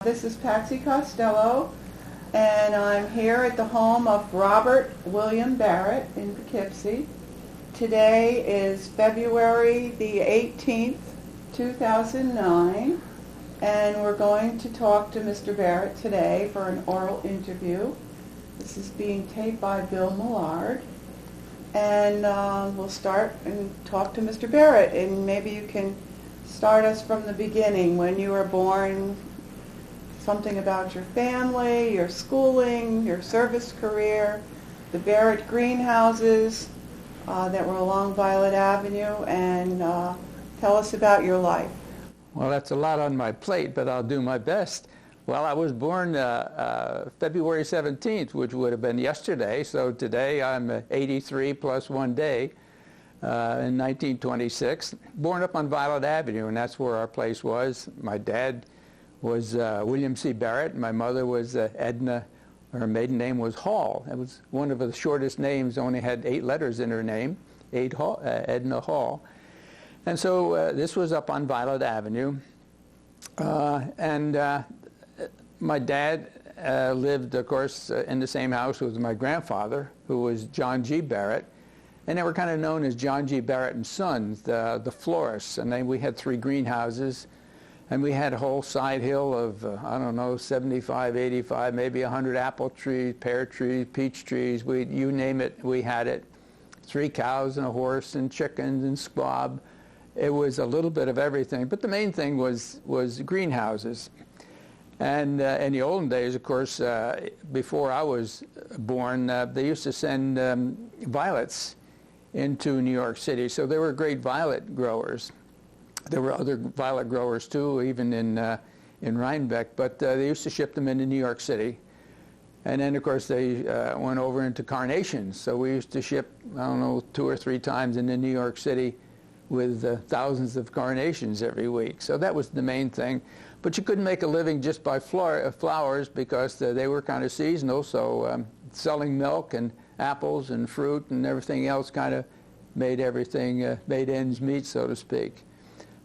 This is Patsy Costello, and I'm here at the home of Robert William Barrett in Poughkeepsie. Today is February the 18th, 2009, and we're going to talk to Mr. Barrett today for an oral interview. This is being taped by Bill Millard, and we'll start and talk to Mr. Barrett, and maybe you can start us from the beginning, when you were born, something about your family, your schooling, your service career, the Barrett greenhouses that were along Violet Avenue, and tell us about your life. Well, that's a lot on my plate, but I'll do my best. Well, I was born February 17th, which would have been yesterday, so today I'm 83 plus one day in 1926. Born up on Violet Avenue, and that's where our place was. My dad was William C. Barrett. My mother was Edna. Her maiden name was Hall. It was one of the shortest names, only had 8 letters in her name, Edna Hall. And so this was up on Violet Avenue. My dad lived, of course, in the same house with my grandfather, who was John G. Barrett. And they were kind of known as John G. Barrett and Sons, the florists. And then we had 3 greenhouses. And we had a whole side hill of, I don't know, 75, 85, maybe 100 apple trees, pear trees, peach trees. You name it, we had it. 3 cows and a horse and chickens and squab. It was a little bit of everything. But the main thing was greenhouses. And in the olden days, of course, before I was born, they used to send violets into New York City. So they were great violet growers. There were other violet growers too, even in Rhinebeck, but they used to ship them into New York City. And then, of course, they went over into carnations. So we used to ship, I don't know, 2 or 3 times into New York City with thousands of carnations every week. So that was the main thing. But you couldn't make a living just by flowers because they were kind of seasonal. So selling milk and apples and fruit and everything else kind of made everything, made ends meet, so to speak.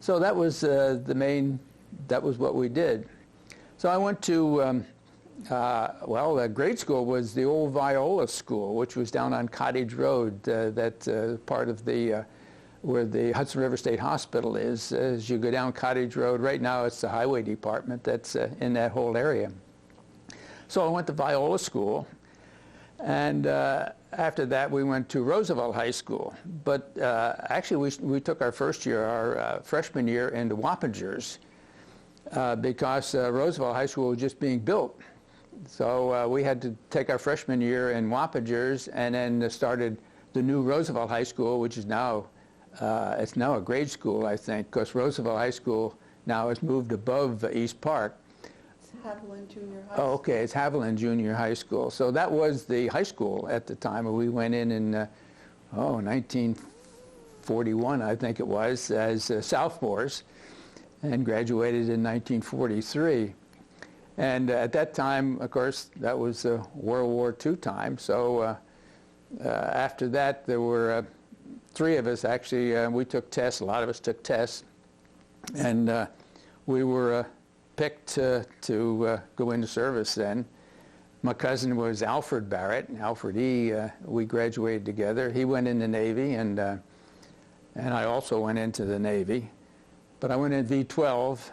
So that was that was what we did. So I went to, grade school was the old Viola School, which was down on Cottage Road, that part of where the Hudson River State Hospital is. As you go down Cottage Road, right now it's the highway department that's in that whole area. So I went to Viola School, and after that we went to Roosevelt High School. But actually we took our first year, our freshman year, into Wappingers because Roosevelt High School was just being built. So we had to take our freshman year in Wappingers, and then started the new Roosevelt High School, which is now, it's now a grade school, I think, because Roosevelt High School now has moved above East Park. Haviland Junior High School. Oh, okay, it's Haviland Junior High School. So that was the high school at the time. We went in 1941, I think it was, as sophomores, and graduated in 1943. And at that time, of course, that was World War II time. So after that, there were 3 of us, actually. We took tests. A lot of us took tests. And we were picked to go into service then. My cousin was Alfred Barrett, Alfred E. We graduated together. He went in the Navy, and I also went into the Navy. But I went in V-12,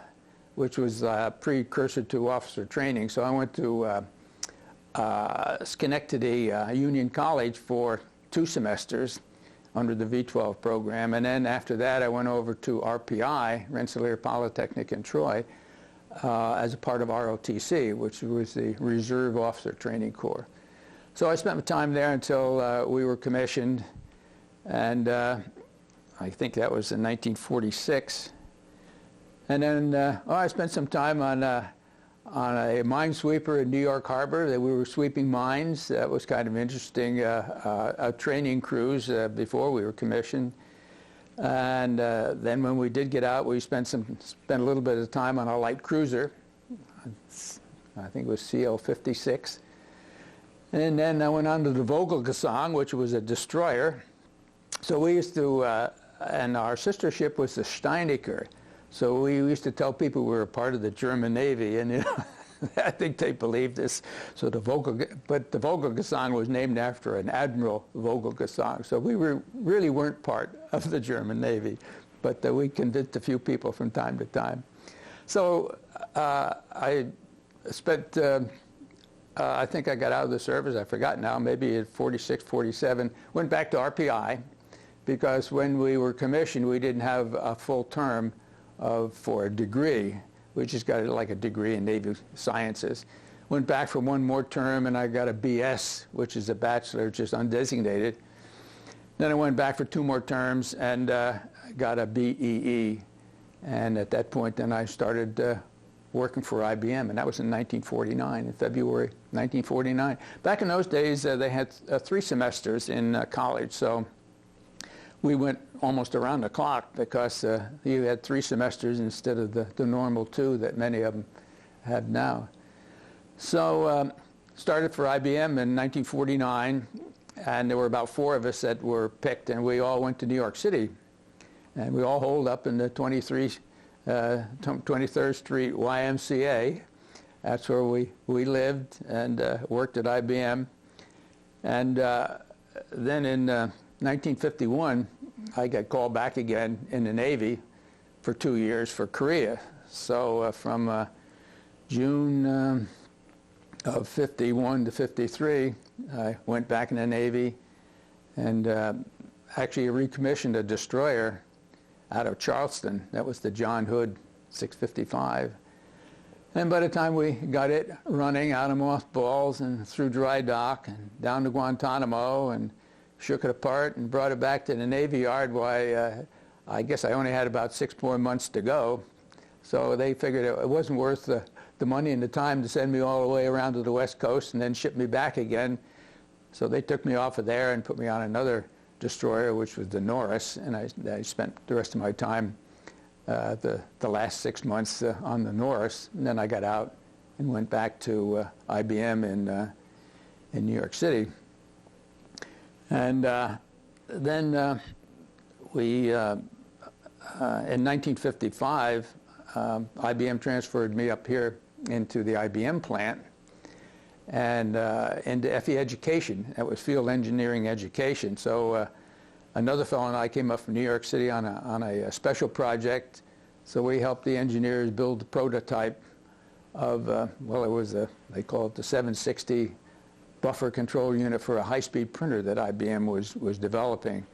which was a precursor to officer training. So I went to Schenectady Union College for 2 semesters under the V-12 program. And then after that, I went over to RPI, Rensselaer Polytechnic in Troy, as a part of ROTC, which was the Reserve Officer Training Corps. So I spent my time there until we were commissioned, and I think that was in 1946. And then I spent some time on a minesweeper in New York Harbor. That we were sweeping mines. That was kind of interesting. A training cruise before we were commissioned. And then when we did get out, we spent a little bit of time on a light cruiser. I think it was CL-56. And then I went on to the Vogelgesang, which was a destroyer. So we used to, and our sister ship was the Steinecker. So we used to tell people we were part of the German Navy, and you know, I think they believed this. So the Vogelgesang was named after an Admiral Vogelgesang. So we really weren't part of the German Navy, but we convinced a few people from time to time. So I spent, I think I got out of the service, I forgot now, maybe at 46, 47, went back to RPI, because when we were commissioned, we didn't have a full term for a degree. We just got like a degree in Navy Sciences. Went back for one more term, and I got a BS, which is a bachelor, just undesignated. Then I went back for 2 more terms and got a BEE. And at that point, then I started working for IBM, and that was in 1949, in February 1949. Back in those days, they had 3 semesters in college, so we went almost around the clock because you had 3 semesters instead of the normal 2 that many of them have now. So started for IBM in 1949, and there were about 4 of us that were picked, and we all went to New York City. And we all holed up in the 23rd Street YMCA. That's where we lived and worked at IBM. And then in 1951, I got called back again in the Navy for 2 years for Korea. So from June of 51 to 53, I went back in the Navy and actually recommissioned a destroyer out of Charleston. That was the John Hood 655. And by the time we got it running out of mothballs and through dry dock and down to Guantanamo and shook it apart and brought it back to the Navy Yard, why I guess I only had about 6 more months to go. So they figured it wasn't worth the money and the time to send me all the way around to the West Coast and then ship me back again. So they took me off of there and put me on another destroyer, which was the Norris, and I spent the rest of my time, the last 6 months on the Norris, and then I got out and went back to IBM in New York City. And then we, in 1955, IBM transferred me up here into the IBM plant and into FE education. That was field engineering education. So another fellow and I came up from New York City on a special project. So we helped the engineers build the prototype of, well, it was they call it the 760 buffer control unit for a high-speed printer that IBM was developing.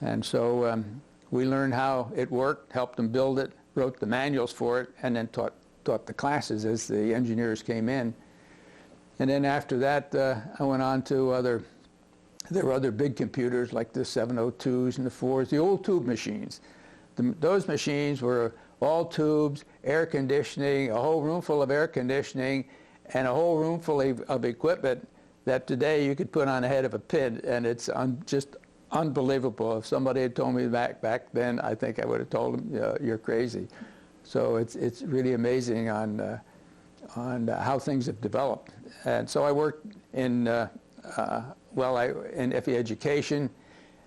And so we learned how it worked, helped them build it, wrote the manuals for it, and then taught the classes as the engineers came in. And then after that, I went on to there were other big computers like the 702s and the 4s, the old tube machines. Those machines were all tubes, air conditioning, a whole room full of air conditioning, and a whole room full of equipment that today you could put on the head of a pin, and it's just unbelievable. If somebody had told me back then, I think I would have told them, you're crazy. So it's really amazing on how things have developed. And so I worked in, in FE education,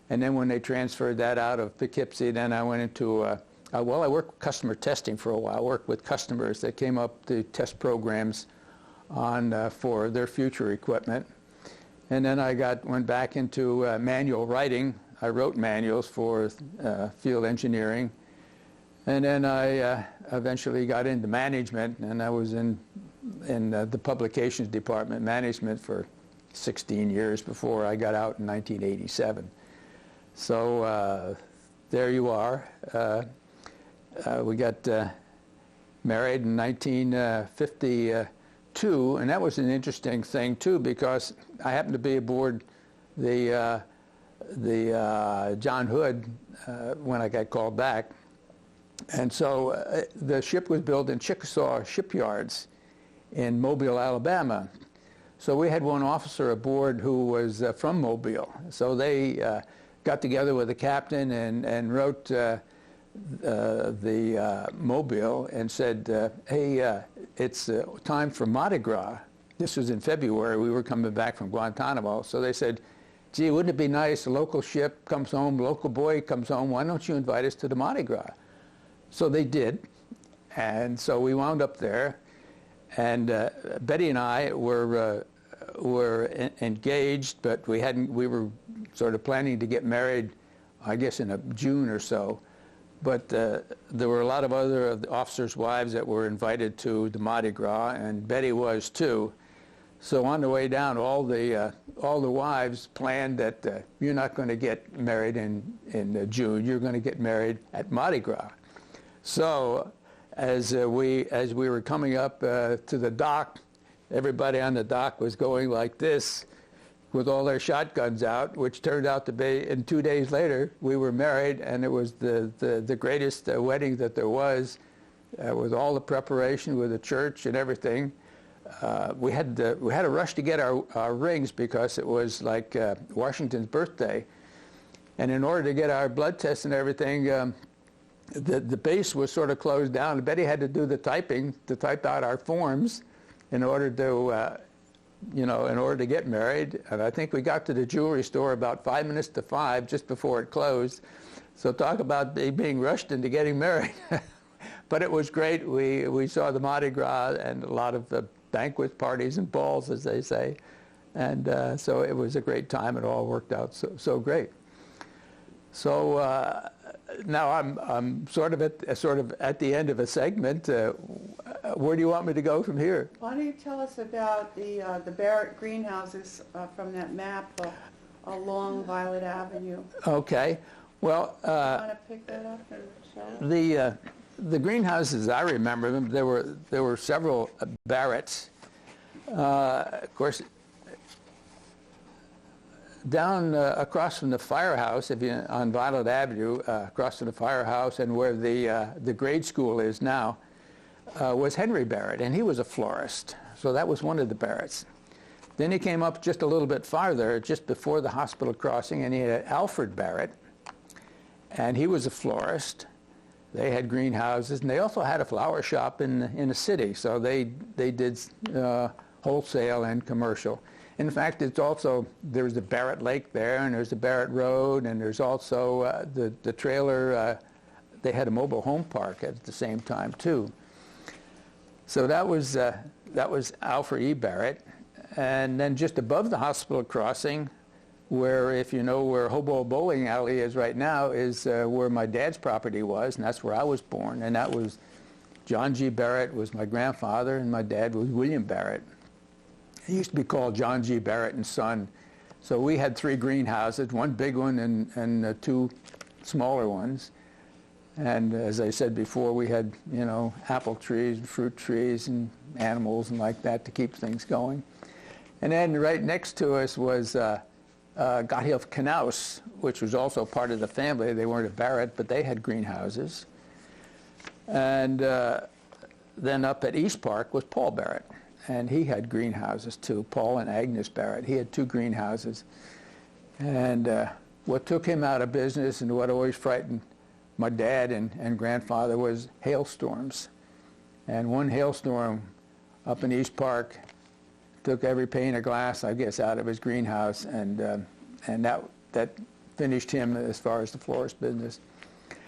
and then when they transferred that out of Poughkeepsie, then I went into, I worked with customer testing for a while. I worked with customers that came up to test programs on for their future equipment. And then I went back into manual writing. I wrote manuals for field engineering. And then I eventually got into management, and I was in the publications department management for 16 years before I got out in 1987. So there you are. We got married in 1952, and that was an interesting thing too, because I happened to be aboard the John Hood when I got called back. And so the ship was built in Chickasaw shipyards in Mobile, Alabama. So we had one officer aboard who was from Mobile. So they got together with the captain and wrote the Mobile and said, hey, it's time for Mardi Gras. This was in February. We were coming back from Guantanamo. So they said, gee, wouldn't it be nice? A local ship comes home, local boy comes home. Why don't you invite us to the Mardi Gras? So they did, and so we wound up there, and Betty and I were engaged, but we were sort of planning to get married, I guess in June or so. But there were a lot of other of the officers' wives that were invited to the Mardi Gras, and Betty was too. So on the way down, all the wives planned that you're not going to get married in June. You're going to get married at Mardi Gras. So as we were coming up to the dock, everybody on the dock was going like this, with all their shotguns out, which turned out to be, and 2 days later, we were married, and it was the greatest wedding that there was, with all the preparation, with the church and everything. We had to rush to get our rings because it was like Washington's birthday, and in order to get our blood tests and everything, the base was sort of closed down. Betty had to do the typing to type out our forms in order to in order to get married. And I think we got to the jewelry store about 5 minutes to 5, just before it closed. So talk about being rushed into getting married. But it was great. We saw the Mardi Gras and a lot of banquet parties and balls, as they say. And so it was a great time. It all worked out so great. So now I'm sort of at the end of a segment. Where do you want me to go from here? Why don't you tell us about the Barrett greenhouses from that map along Violet Avenue? Okay. Well, you want to pick that up and show us? The greenhouses, I remember them. There were several Barretts. Of course, down across from the firehouse, on Violet Avenue, across from the firehouse, and where the grade school is now, was Henry Barrett, and he was a florist. So that was one of the Barretts. Then he came up just a little bit farther, just before the hospital crossing, and he had Alfred Barrett, and he was a florist. They had greenhouses, and they also had a flower shop in the city. So they did wholesale and commercial. In fact, there's the Barrett Lake there, and there's the Barrett Road, and there's also the trailer. They had a mobile home park at the same time too. So that was Alfred E. Barrett, and then just above the hospital crossing, where, if you know where Hobo Bowling Alley is right now, is where my dad's property was, and that's where I was born. And that was John G. Barrett was my grandfather, and my dad was William Barrett. He used to be called John G. Barrett and Son. So we had 3 greenhouses, one big one and 2 smaller ones. And as I said before, we had, apple trees, fruit trees, and animals and like that to keep things going. And then right next to us was Gotthilf Knaus, which was also part of the family. They weren't a Barrett, but they had greenhouses. And then up at East Park was Paul Barrett, and he had greenhouses too, Paul and Agnes Barrett. He had 2 greenhouses. And what took him out of business and what always frightened my dad and grandfather was hailstorms. And one hailstorm up in East Park took every pane of glass, I guess, out of his greenhouse, and that finished him as far as the florist business.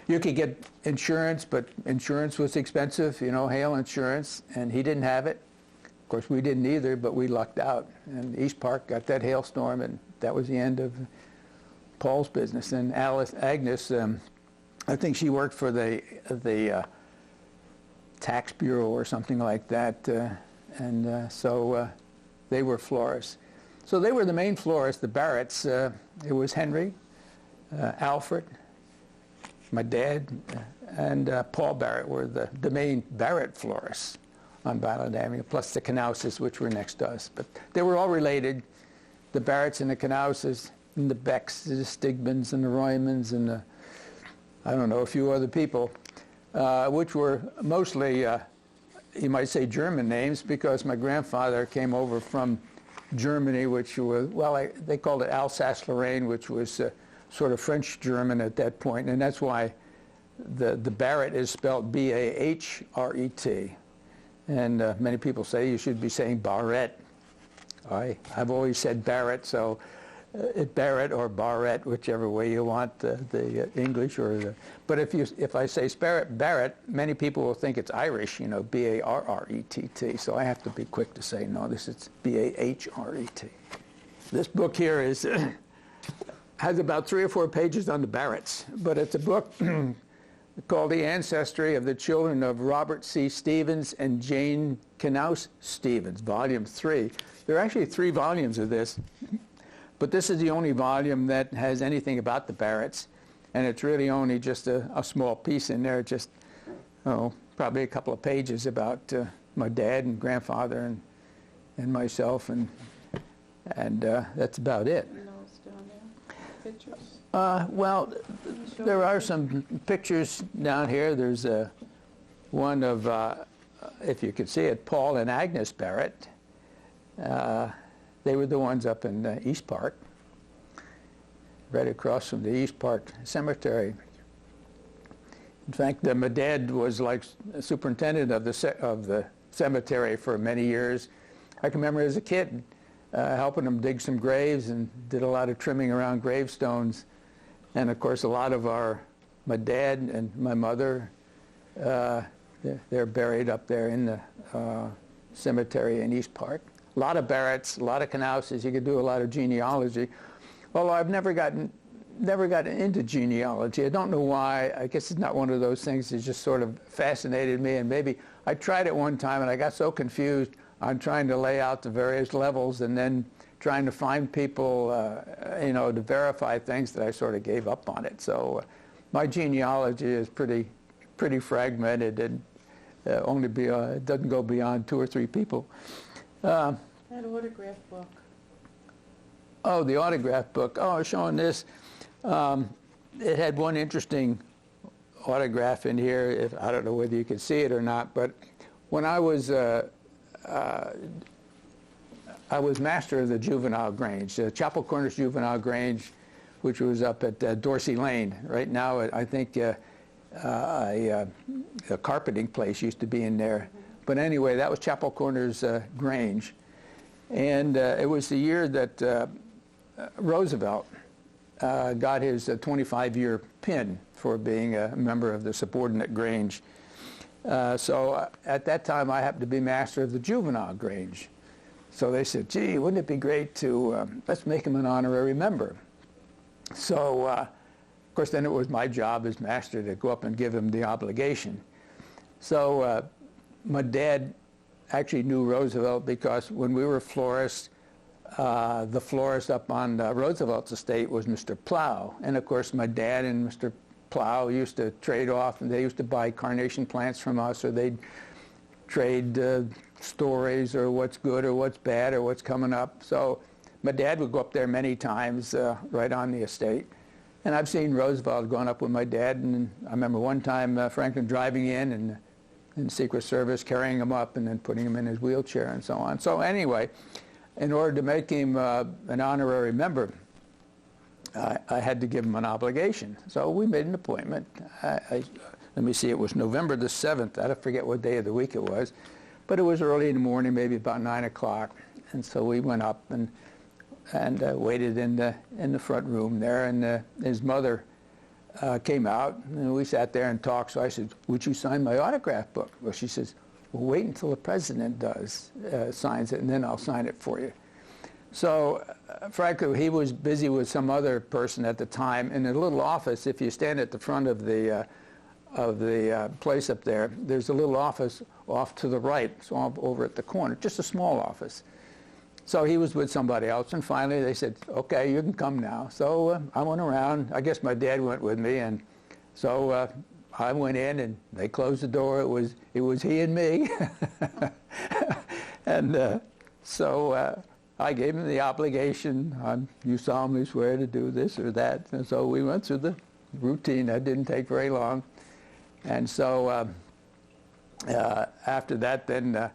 You could get insurance, but insurance was expensive, hail insurance, and he didn't have it. Of course, we didn't either, but we lucked out. And East Park got that hailstorm, and that was the end of Paul's business. And Agnes, I think she worked for the tax bureau or something like that, so they were florists. So they were the main florists, the Barretts. It was Henry, Alfred, my dad, and Paul Barrett were the main Barrett florists on Violet Avenue, plus the Knauses, which were next to us. But they were all related, the Barretts and the Knauses, and the Becks, the Stigmans, and the Roymans, and a few other people, which were mostly, you might say, German names, because my grandfather came over from Germany, which was, they called it Alsace-Lorraine, which was sort of French-German at that point, and that's why the Barrett is spelled B-A-H-R-E-T. And many people say you should be saying Bahret. I've always said Barrett, so Barrett or Bahret, whichever way you want the English or the. But if I say Barrett, many people will think it's Irish, you know, B-A-R-R-E-T-T. So I have to be quick to say no. This is B-A-H-R-E-T. This book here is has about 3 or 4 pages on the Barretts, but it's a book called The Ancestry of the Children of Robert C. Stevens and Jane Knaus Stevens, Volume 3. There are actually 3 volumes of this, but this is the only volume that has anything about the Barretts, and it's really only just a small piece in there, just probably a couple of pages about my dad and grandfather and myself, and that's about it. Pictures? Well, there are some pictures down here. There's one of, if you could see it, Paul and Agnes Barrett. They were the ones up in East Park, right across from the East Park Cemetery. In fact, my dad was like superintendent of the cemetery for many years. I can remember as a kid helping him dig some graves and did a lot of trimming around gravestones. And of course, a lot of my dad and my mother, they're buried up there in the cemetery in East Park. A lot of Barretts, a lot of Knauses. You could do a lot of genealogy. Although I've never gotten into genealogy. I don't know why. I guess it's not one of those things that just sort of fascinated me. And maybe I tried it one time and I got so confused on trying to lay out the various levels and then trying to find people, to verify things that I sort of gave up on it. So my genealogy is pretty fragmented and it doesn't go beyond 2 or 3 people. That autograph book. Oh, the autograph book. Oh, I was showing this. It had one interesting autograph in here. I don't know whether you can see it or not, but when I was master of the Juvenile Grange, Chapel Corners Juvenile Grange, which was up at Dorsey Lane. Right now, I think a carpeting place used to be in there. But anyway, that was Chapel Corners Grange. And it was the year that Roosevelt got his 25-year pin for being a member of the subordinate Grange. So at that time, I happened to be master of the Juvenile Grange. So they said, gee, wouldn't it be great to, let's make him an honorary member. So, of course, then it was my job as master to go up and give him the obligation. So my dad actually knew Roosevelt because when we were florists, the florist up on Roosevelt's estate was Mr. Plow. And, of course, my dad and Mr. Plow used to trade off, and they used to buy carnation plants from us, or they'd trade stories or what's good or what's bad or what's coming up. So my dad would go up there many times right on the estate. And I've seen Roosevelt going up with my dad, and I remember one time Franklin driving in and Secret Service carrying him up and then putting him in his wheelchair and so on. So anyway, in order to make him an honorary member, I had to give him an obligation. So we made an appointment. Let me see, it was November the 7th. I forget what day of the week it was. But it was early in the morning, maybe about 9 o'clock. And so we went up and waited in the front room there. And his mother came out, and we sat there and talked. So I said, would you sign my autograph book? Well, she says, well, wait until the president signs it, and then I'll sign it for you. So, frankly, he was busy with some other person at the time. In a little office, if you stand at the front of the place up there, there's a little office off to the right, so over at the corner, just a small office. So he was with somebody else, and finally they said, okay, you can come now. So I went around. I guess my dad went with me, and so I went in, and they closed the door. It was he and me. And so I gave him the obligation. You solemnly swear to do this or that. And so we went through the routine. That didn't take very long. And so after that, then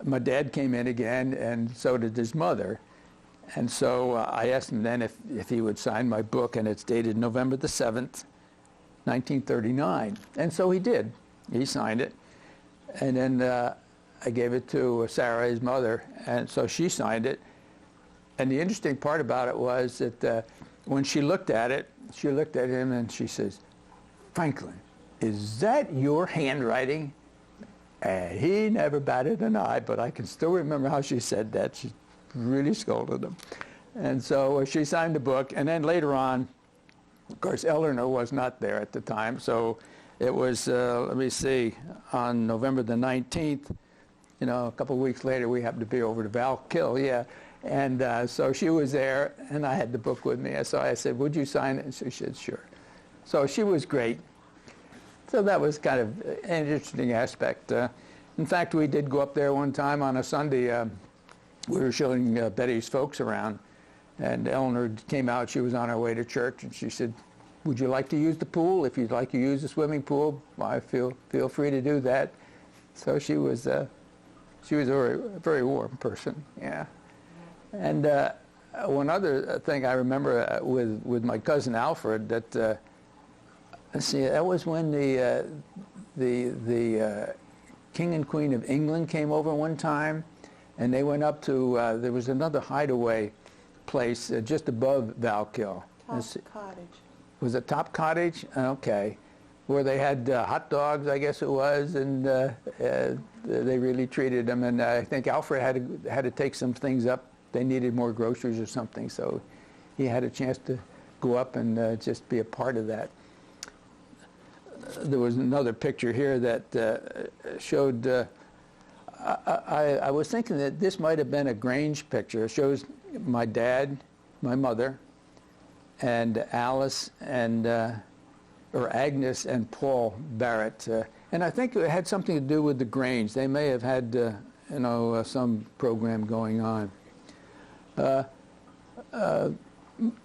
my dad came in again, and so did his mother. And so I asked him then if he would sign my book, and it's dated November the 7th, 1939. And so he did. He signed it. And then I gave it to Sarah, his mother, and so she signed it. And the interesting part about it was that when she looked at it, she looked at him and she says, "Franklin, is that your handwriting?" And he never batted an eye, but I can still remember how she said that. She really scolded him. And so she signed the book, and then later on, of course, Eleanor was not there at the time, so it was, let me see, on November the 19th, you know, a couple of weeks later, we happened to be over to Valkill, yeah. And so she was there, and I had the book with me. So I said, "Would you sign it?" And she said, "Sure." So she was great. So that was kind of an interesting aspect. In fact, we did go up there one time on a Sunday. We were showing Betty's folks around, and Eleanor came out. She was on her way to church, and she said, "Would you like to use the pool? If you'd like to use the swimming pool, I feel free to do that." So she was a very warm person, yeah. And one other thing I remember with my cousin Alfred, that let's see, that was when the King and Queen of England came over one time, and they went up to there was another hideaway place just above Valkill. Top Cottage. Was it Top Cottage? Okay. Where they had hot dogs, I guess it was, and they really treated them. And I think Alfred had to take some things up. They needed more groceries or something, so he had a chance to go up and just be a part of that. There was another picture here that showed. I was thinking that this might have been a Grange picture. It shows my dad, my mother, and Alice and or Agnes and Paul Barrett, and I think it had something to do with the Grange. They may have had you know, some program going on.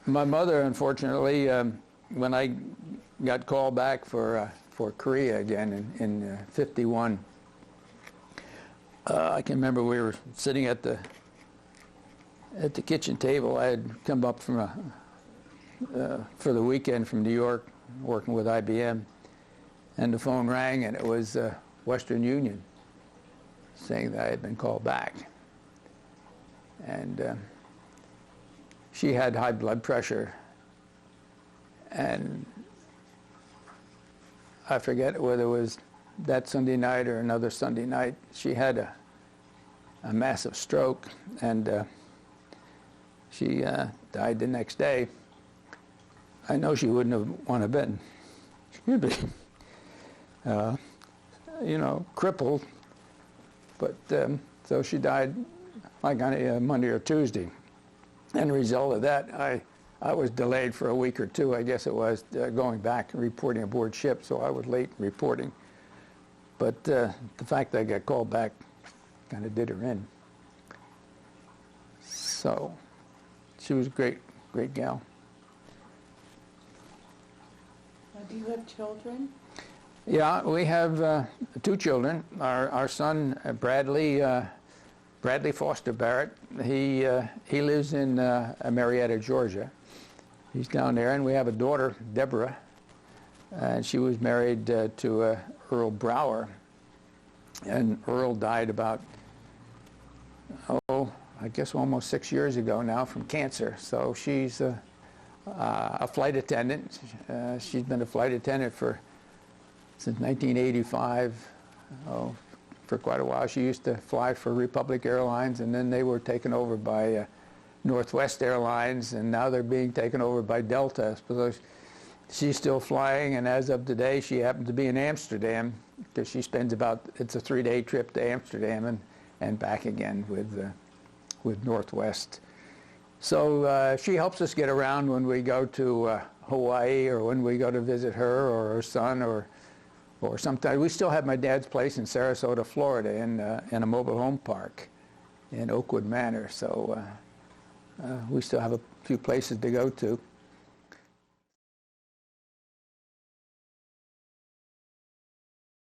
My mother, unfortunately, when I got called back for Korea again in '51, I can remember we were sitting at the kitchen table. I had come up from for the weekend from New York, working with IBM, and the phone rang, and it was Western Union saying that I had been called back. And she had high blood pressure, and I forget whether it was that Sunday night or another Sunday night, she had a massive stroke, and she died the next day. I know she wouldn't have wanted to been, she'd be, you know, crippled, but so she died like on a Monday or Tuesday. And the result of that, I was delayed for a week or two, I guess it was, going back and reporting aboard ship, so I was late reporting. But the fact that I got called back kind of did her in. So she was a great gal. Do you have children? Yeah, we have 2 children. Our son, Bradley Foster Barrett, he lives in Marietta, Georgia. He's down there, and we have a daughter, Deborah, and she was married to Earl Brower, and Earl died about, I guess almost 6 years ago now from cancer. So she's a flight attendant. She's been a flight attendant since 1985. For quite a while. She used to fly for Republic Airlines, and then they were taken over by Northwest Airlines, and now they're being taken over by Delta. So she's still flying, and as of today, she happens to be in Amsterdam, because she spends it's a 3-day trip to Amsterdam and back again with Northwest. So she helps us get around when we go to Hawaii, or when we go to visit her or her son, or sometimes we still have my dad's place in Sarasota, Florida, in a mobile home park in Oakwood Manor. So we still have a few places to go to.